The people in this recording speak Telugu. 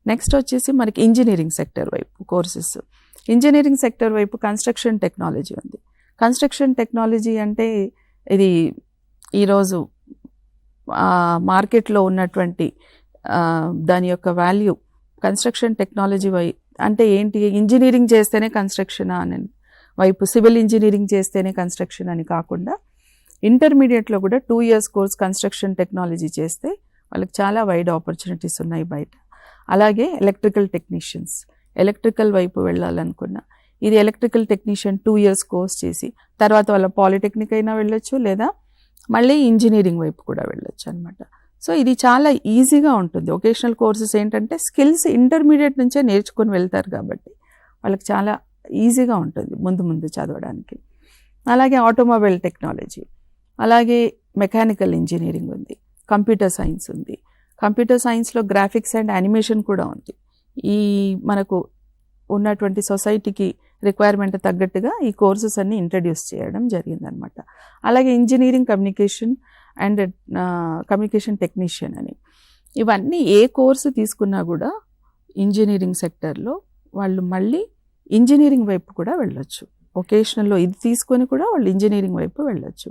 నెక్స్ట్ వచ్చేసి మనకి ఇంజనీరింగ్ సెక్టర్ వైపు కోర్సెస్. ఇంజనీరింగ్ సెక్టర్ వైపు కన్స్ట్రక్షన్ టెక్నాలజీ ఉంది. కన్స్ట్రక్షన్ టెక్నాలజీ అంటే ఇది ఈరోజు మార్కెట్లో ఉన్నటువంటి దాని యొక్క వాల్యూ, కన్స్ట్రక్షన్ టెక్నాలజీ అంటే ఏంటి, ఇంజనీరింగ్ చేస్తేనే కన్స్ట్రక్షన్ అని వైపు, సివిల్ ఇంజనీరింగ్ చేస్తేనే కన్స్ట్రక్షన్ అని కాకుండా ఇంటర్మీడియట్లో కూడా 2 years కోర్స్ కన్స్ట్రక్షన్ టెక్నాలజీ చేస్తే వాళ్ళకి చాలా వైడ్ ఆపర్చునిటీస్ ఉన్నాయి బయట. అలాగే ఎలక్ట్రికల్ టెక్నీషియన్స్, ఎలక్ట్రికల్ వైపు వెళ్ళాలనుకున్నా ఇది ఎలక్ట్రికల్ టెక్నీషియన్ 2 years కోర్స్ చేసి తర్వాత వాళ్ళ పాలిటెక్నిక్ అయినా వెళ్ళొచ్చు, లేదా మళ్ళీ ఇంజనీరింగ్ వైపు కూడా వెళ్ళొచ్చు అనమాట. సో ఇది చాలా ఈజీగా ఉంటుంది. వొకేషనల్ కోర్సెస్ ఏంటంటే స్కిల్స్ ఇంటర్మీడియట్ నుంచే నేర్చుకొని వెళ్తారు కాబట్టి వాళ్ళకి చాలా ఈజీగా ఉంటుంది ముందు చదవడానికి. అలాగే ఆటోమొబైల్ టెక్నాలజీ, అలాగే మెకానికల్ ఇంజనీరింగ్ ఉంది, కంప్యూటర్ సైన్స్ ఉంది. కంప్యూటర్ సైన్స్లో గ్రాఫిక్స్ అండ్ యానిమేషన్ కూడా ఉంది. ఈ మనకు ఉన్నటువంటి సొసైటీకి రిక్వైర్మెంట్ తగ్గట్టుగా ఈ కోర్సెస్ అన్ని ఇంట్రడ్యూస్ చేయడం జరిగిందనమాట. అలాగే engineering communication and communication technician అని, ఇవన్నీ ఏ కోర్సు తీసుకున్నా కూడా ఇంజనీరింగ్ సెక్టర్లో వాళ్ళు మళ్ళీ ఇంజనీరింగ్ వైపు కూడా వెళ్ళొచ్చు. వొకేషనల్లో ఇది తీసుకొని కూడా వాళ్ళు ఇంజనీరింగ్ వైపు వెళ్ళొచ్చు.